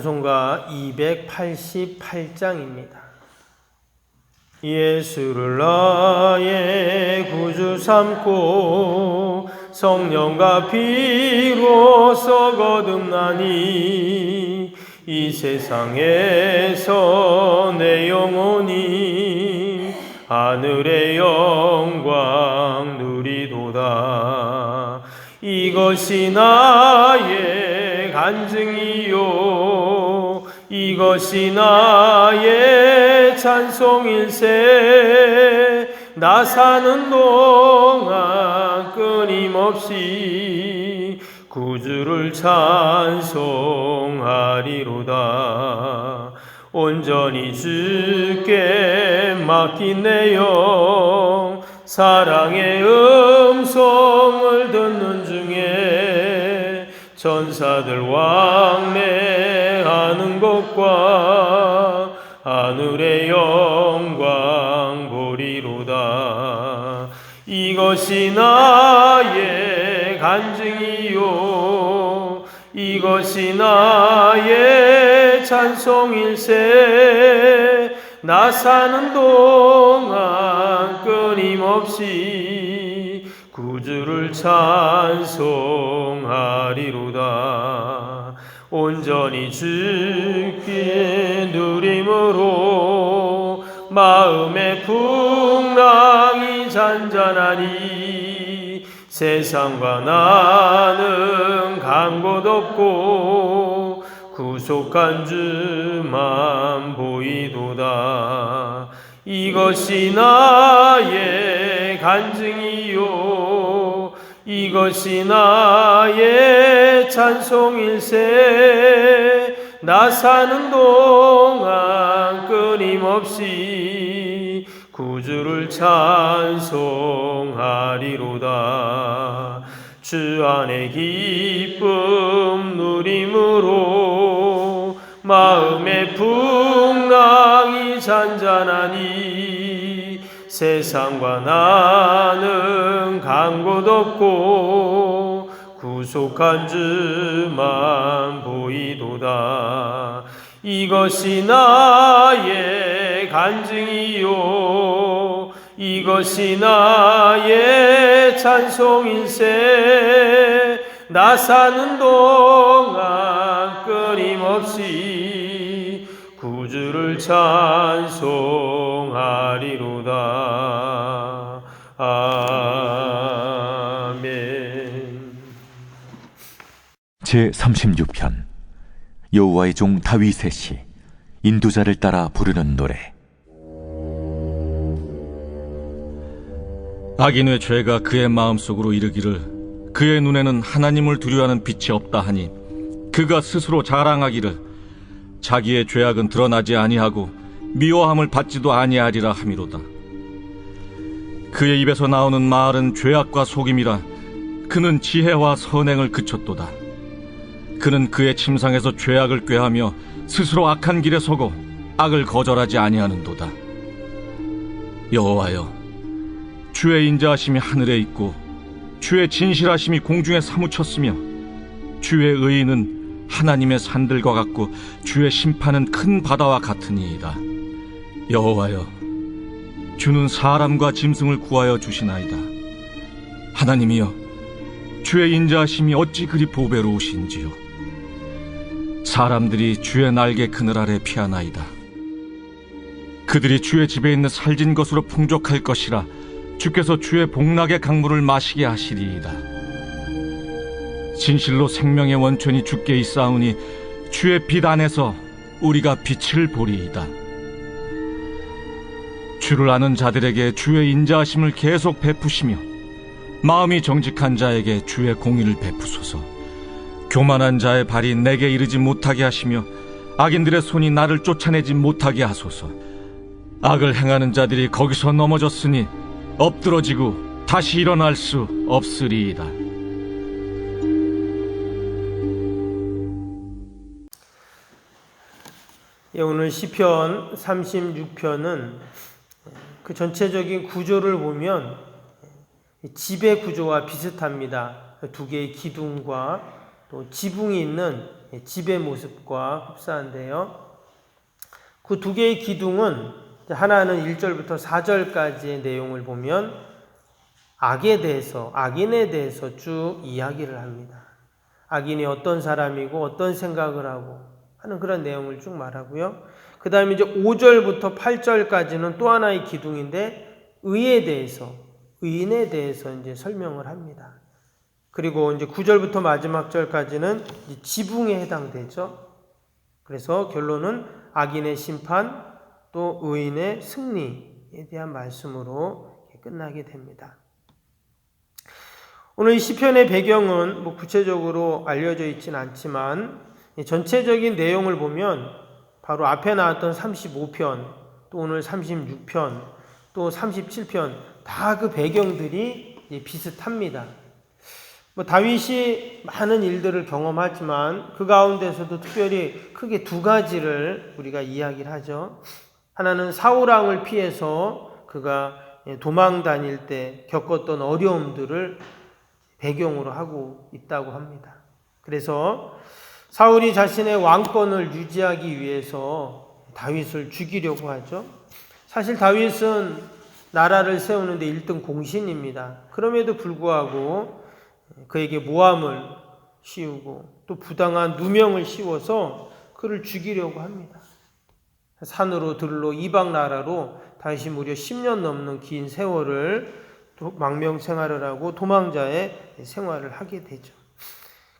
찬송가 288장입니다. 예수를 나의 구주 삼고 성령과 피로써 거듭나니 이 세상에서 내 영혼이 하늘의 영광 누리도다. 이것이 나의 간증이요 이것이 나의 찬송일세. 나 사는 동안 끊임없이 구주를 찬송하리로다. 온전히 주께 맡긴 내 영 사랑의 음성을 듣는 중에 천사들 왕래하는 것과 하늘의 영광 보리로다. 이것이 나의 간증이요 이것이 나의 찬송일세. 나 사는 동안 끊임없이 구주를 찬송하리로다. 온전히 주께 누림으로 마음의 풍랑이 잔잔하니 세상과 나는 간 곳 없고 구속한 주만 보이도다. 이것이 나의 간증이요 이것이 나의 찬송일세. 나 사는 동안 끊임없이 구주를 찬송하리로다. 주 안에 기쁨 누림으로 마음의 풍랑이 잔잔하니 세상과 나는 간 곳 없고 구속한 주만 보이도다. 이것이 나의 간증이요 이것이 나의 찬송일세. 나 사는 동안 끊임없이 구주를 찬송하리로다. 아멘. 제36편 여호와의 종 다윗의 시 인도자를 따라 부르는 노래. 악인의 죄가 그의 마음속으로 이르기를 그의 눈에는 하나님을 두려워하는 빛이 없다 하니 그가 스스로 자랑하기를 자기의 죄악은 드러나지 아니하고 미워함을 받지도 아니하리라 함이로다. 그의 입에서 나오는 말은 죄악과 속임이라 그는 지혜와 선행을 그쳤도다. 그는 그의 침상에서 죄악을 꾀하며 스스로 악한 길에 서고 악을 거절하지 아니하는도다. 여호와여, 주의 인자하심이 하늘에 있고 주의 진실하심이 공중에 사무쳤으며 주의 의의는 하나님의 산들과 같고 주의 심판은 큰 바다와 같으니이다. 여호와여, 주는 사람과 짐승을 구하여 주시나이다. 하나님이여, 주의 인자하심이 어찌 그리 보배로우신지요. 사람들이 주의 날개 그늘 아래 피하나이다. 그들이 주의 집에 있는 살진 것으로 풍족할 것이라 주께서 주의 복락의 강물을 마시게 하시리이다. 진실로 생명의 원천이 주께 있사오니 주의 빛 안에서 우리가 빛을 보리이다. 주를 아는 자들에게 주의 인자하심을 계속 베푸시며 마음이 정직한 자에게 주의 공의를 베푸소서. 교만한 자의 발이 내게 이르지 못하게 하시며 악인들의 손이 나를 쫓아내지 못하게 하소서. 악을 행하는 자들이 거기서 넘어졌으니 엎드러지고 다시 일어날 수 없으리이다. 오늘 시편 36편은 그 전체적인 구조를 보면 집의 구조와 비슷합니다. 두 개의 기둥과 또 지붕이 있는 집의 모습과 흡사한데요. 그 두 개의 기둥은 하나는 1절부터 4절까지의 내용을 보면 악인에 대해서 쭉 이야기를 합니다. 악인이 어떤 사람이고 어떤 생각을 하고 하는 그런 내용을 쭉 말하고요. 그 다음에 이제 5절부터 8절까지는 또 하나의 기둥인데 의인에 대해서 이제 설명을 합니다. 그리고 이제 9절부터 마지막 절까지는 지붕에 해당되죠. 그래서 결론은 악인의 심판 또 의인의 승리에 대한 말씀으로 끝나게 됩니다. 오늘 이 시편의 배경은 구체적으로 알려져 있지는 않지만 전체적인 내용을 보면 바로 앞에 나왔던 35편, 또 오늘 36편, 또 37편 다 그 배경들이 비슷합니다. 다윗이 많은 일들을 경험하지만 그 가운데서도 특별히 크게 두 가지를 우리가 이야기를 하죠. 하나는 사울왕을 피해서 그가 도망 다닐 때 겪었던 어려움들을 배경으로 하고 있다고 합니다. 그래서 사울이 자신의 왕권을 유지하기 위해서 다윗을 죽이려고 하죠. 사실 다윗은 나라를 세우는데 1등 공신입니다. 그럼에도 불구하고 그에게 모함을 씌우고 또 부당한 누명을 씌워서 그를 죽이려고 합니다. 산으로 들로 이방 나라로 다윗이 무려 10년 넘는 긴 세월을 망명 생활을 하고 도망자의 생활을 하게 되죠.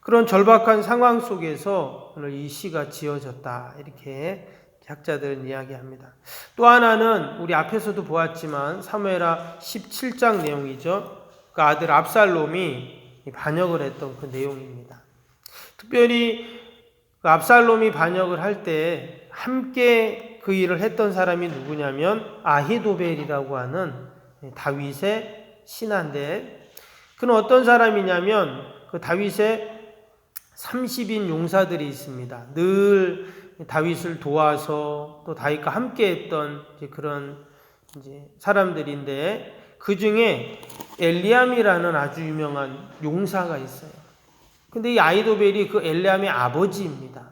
그런 절박한 상황 속에서 오늘 이 시가 지어졌다 이렇게 학자들은 이야기합니다. 또 하나는 우리 앞에서도 보았지만 사무엘하 17장 내용이죠. 그 아들 압살롬이 반역을 했던 그 내용입니다. 특별히 그 압살롬이 반역을 할 때 함께 그 일을 했던 사람이 누구냐면 아히도벨이라고 하는 다윗의 신하인데, 그는 어떤 사람이냐면 그 다윗의 30인 용사들이 있습니다. 늘 다윗을 도와서 또 다윗과 함께 했던 그런 사람들인데, 그 중에 엘리암이라는 아주 유명한 용사가 있어요. 근데 이 아히도벨이 그 엘리암의 아버지입니다.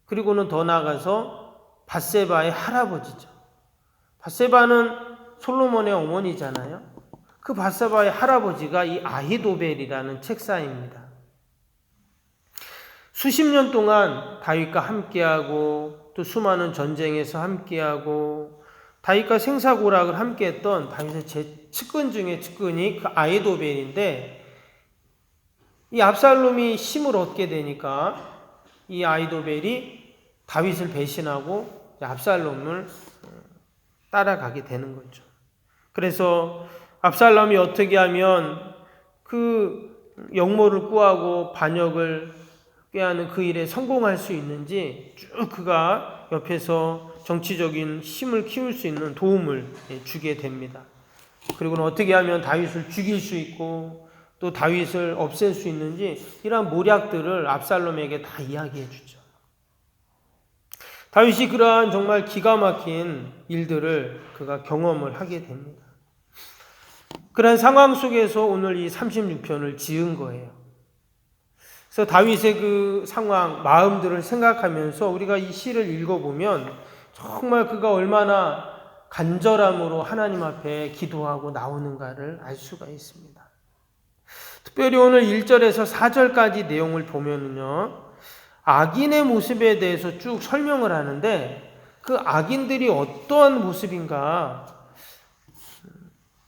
그리고는 더 나아가서 밧세바의 할아버지죠. 밧세바는 솔로몬의 어머니잖아요. 그 밧세바의 할아버지가 이 아히도벨이라는 책사입니다. 수십 년 동안 다윗과 함께하고 또 수많은 전쟁에서 함께하고 다윗과 생사고락을 함께했던 다윗의 측근 중에 측근이 그 아히도벨인데, 이 압살롬이 힘을 얻게 되니까 이 아히도벨이 다윗을 배신하고 압살롬을 따라가게 되는 거죠. 그래서 압살롬이 어떻게 하면 그 역모를 꾸하고 반역을 꾀하는 그 일에 성공할 수 있는지 쭉 그가 옆에서 정치적인 힘을 키울 수 있는 도움을 주게 됩니다. 그리고는 어떻게 하면 다윗을 죽일 수 있고 또 다윗을 없앨 수 있는지 이러한 모략들을 압살롬에게 다 이야기해 주죠. 다윗이 그러한 정말 기가 막힌 일들을 그가 경험을 하게 됩니다. 그런 상황 속에서 오늘 이 36편을 지은 거예요. 그래서 다윗의 그 상황, 마음들을 생각하면서 우리가 이 시를 읽어보면 정말 그가 얼마나 간절함으로 하나님 앞에 기도하고 나오는가를 알 수가 있습니다. 특별히 오늘 1절에서 4절까지 내용을 보면은요, 악인의 모습에 대해서 쭉 설명을 하는데 그 악인들이 어떠한 모습인가,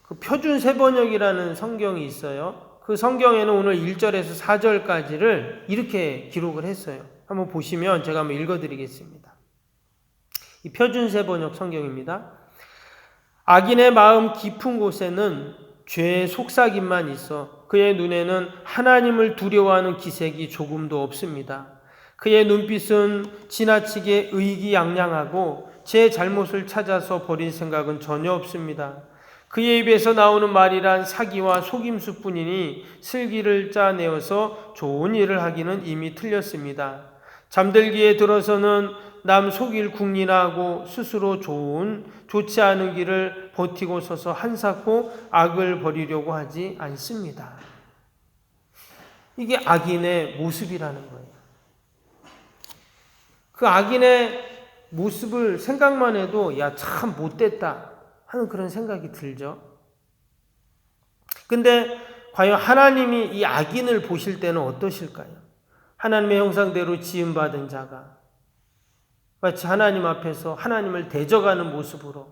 그 표준 세번역이라는 성경이 있어요. 그 성경에는 오늘 1절에서 4절까지를 이렇게 기록을 했어요. 한번 보시면 제가 한번 읽어드리겠습니다. 이 표준 세번역 성경입니다. 악인의 마음 깊은 곳에는 죄의 속삭임만 있어 그의 눈에는 하나님을 두려워하는 기색이 조금도 없습니다. 그의 눈빛은 지나치게 의기양양하고 제 잘못을 찾아서 버릴 생각은 전혀 없습니다. 그의 입에서 나오는 말이란 사기와 속임수뿐이니 슬기를 짜내어서 좋은 일을 하기는 이미 틀렸습니다. 잠들기에 들어서는 남 속일 궁리나 하고 스스로 좋지 않은 길을 버티고 서서 한사코 악을 버리려고 하지 않습니다. 이게 악인의 모습이라는 거예요. 그 악인의 모습을 생각만 해도 야, 참 못됐다 하는 그런 생각이 들죠. 근데 과연 하나님이 이 악인을 보실 때는 어떠실까요? 하나님의 형상대로 지음받은 자가 마치 하나님 앞에서 하나님을 대적하는 모습으로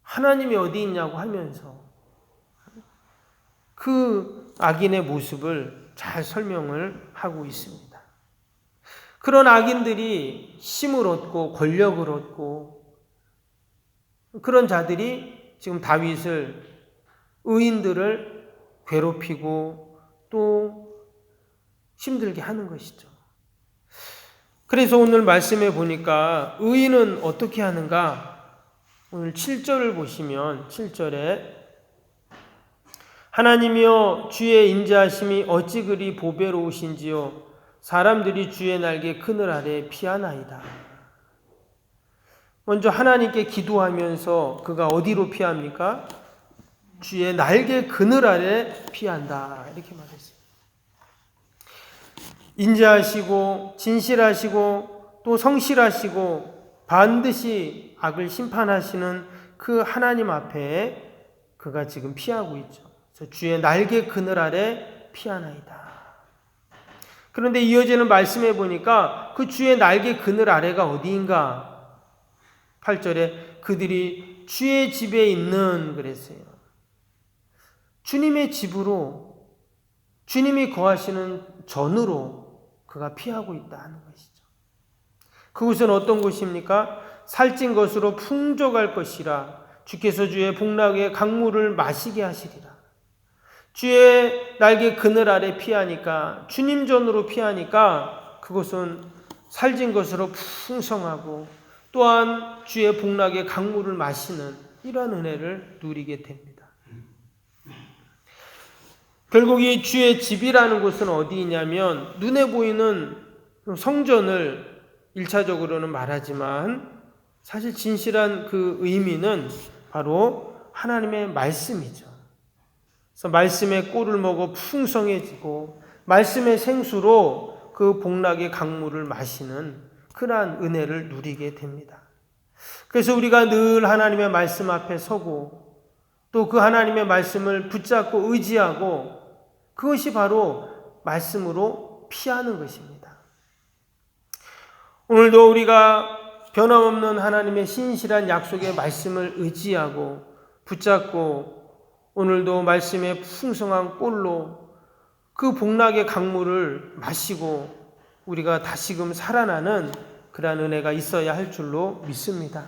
하나님이 어디 있냐고 하면서 그 악인의 모습을 잘 설명을 하고 있습니다. 그런 악인들이 힘을 얻고 권력을 얻고 그런 자들이 지금 다윗을 의인들을 괴롭히고 또 힘들게 하는 것이죠. 그래서 오늘 말씀해 보니까 의인은 어떻게 하는가? 오늘 7절을 보시면 7절에 하나님이여 주의 인자하심이 어찌 그리 보배로우신지요 사람들이 주의 날개 그늘 아래 피하나이다. 먼저 하나님께 기도하면서 그가 어디로 피합니까? 주의 날개 그늘 아래 피한다. 이렇게 말했어요. 인자하시고 진실하시고 또 성실하시고 반드시 악을 심판하시는 그 하나님 앞에 그가 지금 피하고 있죠. 그래서 주의 날개 그늘 아래 피하나이다. 그런데 이어지는 말씀해 보니까 그 주의 날개 그늘 아래가 어디인가? 8절에 그들이 주의 집에 있는 그랬어요. 주님의 집으로 주님이 거하시는 전으로 그가 피하고 있다 하는 것이죠. 그곳은 어떤 곳입니까? 살찐 것으로 풍족할 것이라 주께서 주의 복락의 강물을 마시게 하시리라. 주의 날개 그늘 아래 피하니까 주님 전으로 피하니까 그것은 살찐 것으로 풍성하고 또한 주의 복락의 강물을 마시는 이러한 은혜를 누리게 됩니다. 결국 이 주의 집이라는 곳은 어디냐면 눈에 보이는 성전을 1차적으로는 말하지만 사실 진실한 그 의미는 바로 하나님의 말씀이죠. 그래서 말씀의 꼴을 먹어 풍성해지고 말씀의 생수로 그 복락의 강물을 마시는 그러한 은혜를 누리게 됩니다. 그래서 우리가 늘 하나님의 말씀 앞에 서고 또 그 하나님의 말씀을 붙잡고 의지하고 그것이 바로 말씀으로 피하는 것입니다. 오늘도 우리가 변함없는 하나님의 신실한 약속의 말씀을 의지하고 붙잡고 오늘도 말씀의 풍성한 꼴로 그 복락의 강물을 마시고 우리가 다시금 살아나는 그러한 은혜가 있어야 할 줄로 믿습니다.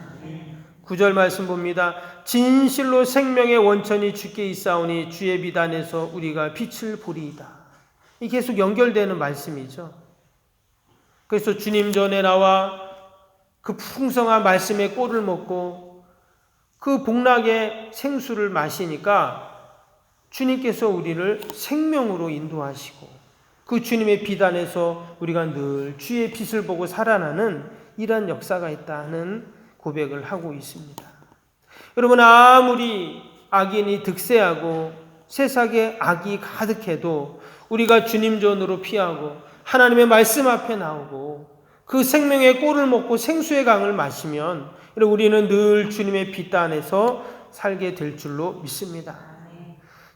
9절 말씀 봅니다. 진실로 생명의 원천이 주께 있사오니 주의 비단에서 우리가 빛을 보리이다. 이 계속 연결되는 말씀이죠. 그래서 주님 전에 나와 그 풍성한 말씀의 꼴을 먹고 그 복락의 생수를 마시니까 주님께서 우리를 생명으로 인도하시고 그 주님의 비단에서 우리가 늘 주의 빛을 보고 살아나는 이러한 역사가 있다는 고백을 하고 있습니다. 여러분, 아무리 악인이 득세하고 세상에 악이 가득해도 우리가 주님 전으로 피하고 하나님의 말씀 앞에 나오고 그 생명의 꼴을 먹고 생수의 강을 마시면 우리는 늘 주님의 빛 안에서 살게 될 줄로 믿습니다.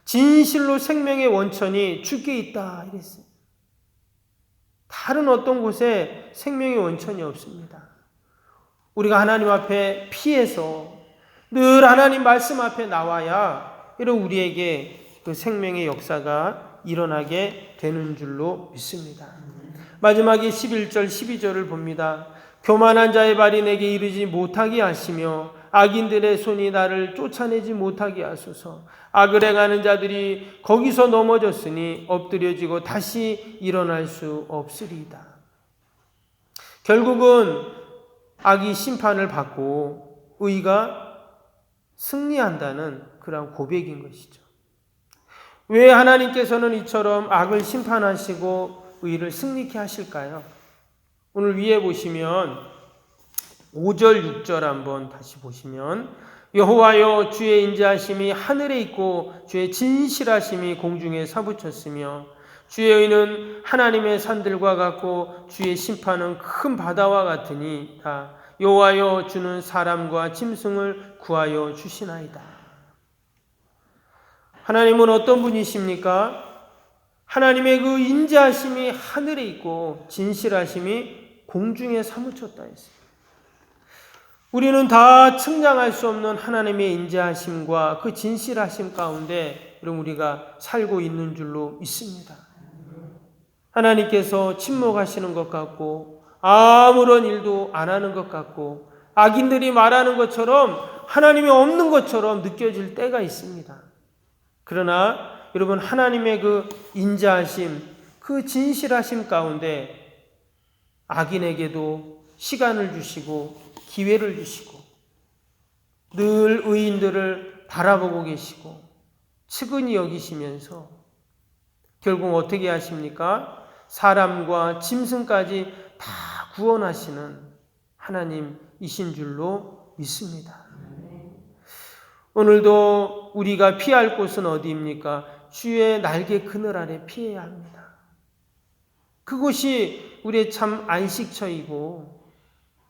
진실로 생명의 원천이 주께 있다 이랬어요. 다른 어떤 곳에 생명의 원천이 없습니다. 우리가 하나님 앞에 피해서 늘 하나님 말씀 앞에 나와야 이런 우리에게 그 생명의 역사가 일어나게 되는 줄로 믿습니다. 마지막에 11절 12절을 봅니다. 교만한 자의 발이 내게 이르지 못하게 하시며 악인들의 손이 나를 쫓아내지 못하게 하소서. 악을 행하는 자들이 거기서 넘어졌으니 엎드려지고 다시 일어날 수 없으리이다. 결국은 악이 심판을 받고 의가 승리한다는 그런 고백인 것이죠. 왜 하나님께서는 이처럼 악을 심판하시고 의를 승리케 하실까요? 오늘 위에 보시면 5절 6절 한번 다시 보시면 여호와여 주의 인자하심이 하늘에 있고 주의 진실하심이 공중에 사부쳤으며 주의 의는 하나님의 산들과 같고 주의 심판은 큰 바다와 같으니이다. 여호와여, 주는 사람과 짐승을 구하여 주시나이다. 하나님은 어떤 분이십니까? 하나님의 그 인자하심이 하늘에 있고 진실하심이 공중에 사무쳤다 했습니다. 우리는 다 측량할 수 없는 하나님의 인자하심과 그 진실하심 가운데 여러분 우리가 살고 있는 줄로 믿습니다. 하나님께서 침묵하시는 것 같고 아무런 일도 안 하는 것 같고 악인들이 말하는 것처럼 하나님이 없는 것처럼 느껴질 때가 있습니다. 그러나 여러분 하나님의 그 인자하심, 그 진실하심 가운데 악인에게도 시간을 주시고 기회를 주시고 늘 의인들을 바라보고 계시고 측은히 여기시면서 결국 어떻게 하십니까? 사람과 짐승까지 다 구원하시는 하나님이신 줄로 믿습니다. 오늘도 우리가 피할 곳은 어디입니까? 주의 날개 그늘 아래 피해야 합니다. 그곳이 우리의 참 안식처이고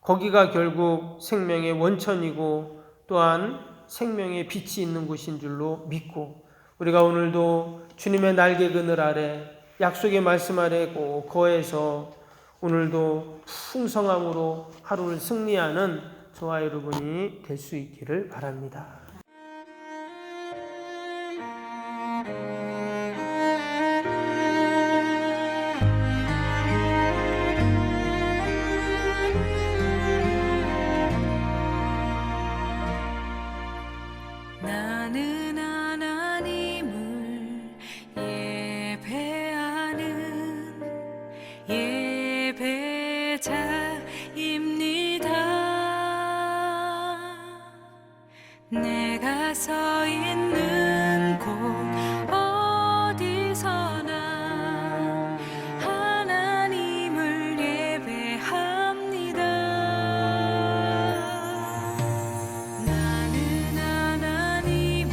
거기가 결국 생명의 원천이고 또한 생명의 빛이 있는 곳인 줄로 믿고 우리가 오늘도 주님의 날개 그늘 아래 약속의 말씀 아래 꼭 거해서 오늘도 풍성함으로 하루를 승리하는 저와 여러분이 될 수 있기를 바랍니다. 나는 하나님을 예배하는 예배자입니다. 내가 서 있는 곳 어디서나 하나님을 예배합니다. 나는 하나님을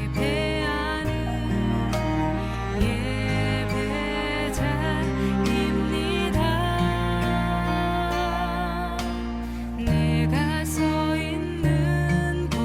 예배하는 예배자입니다. 내가 서 있는 곳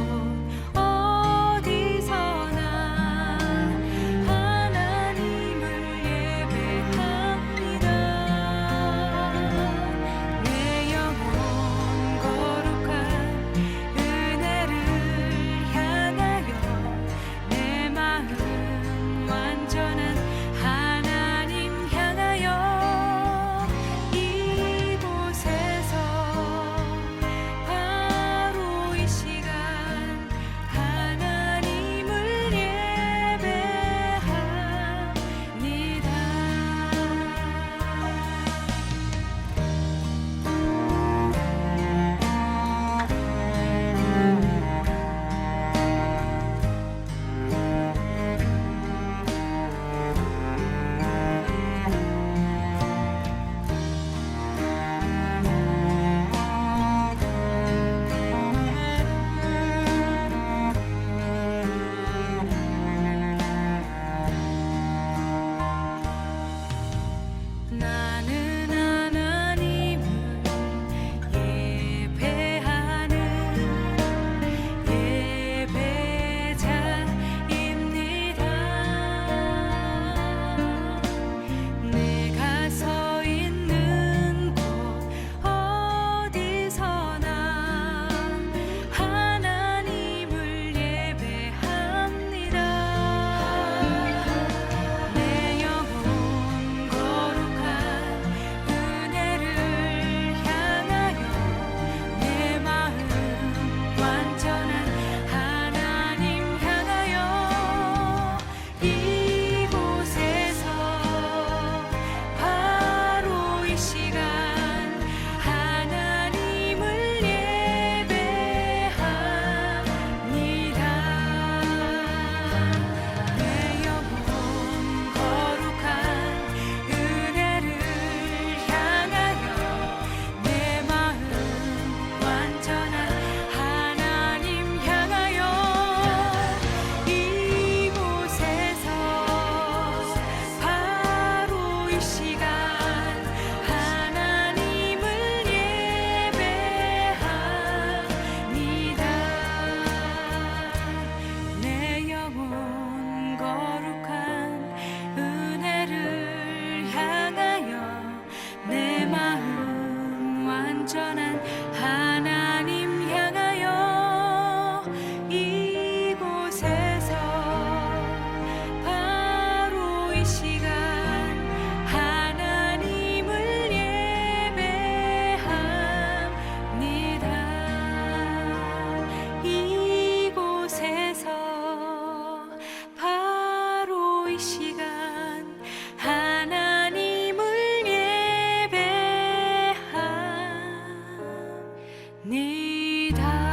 예배합니다.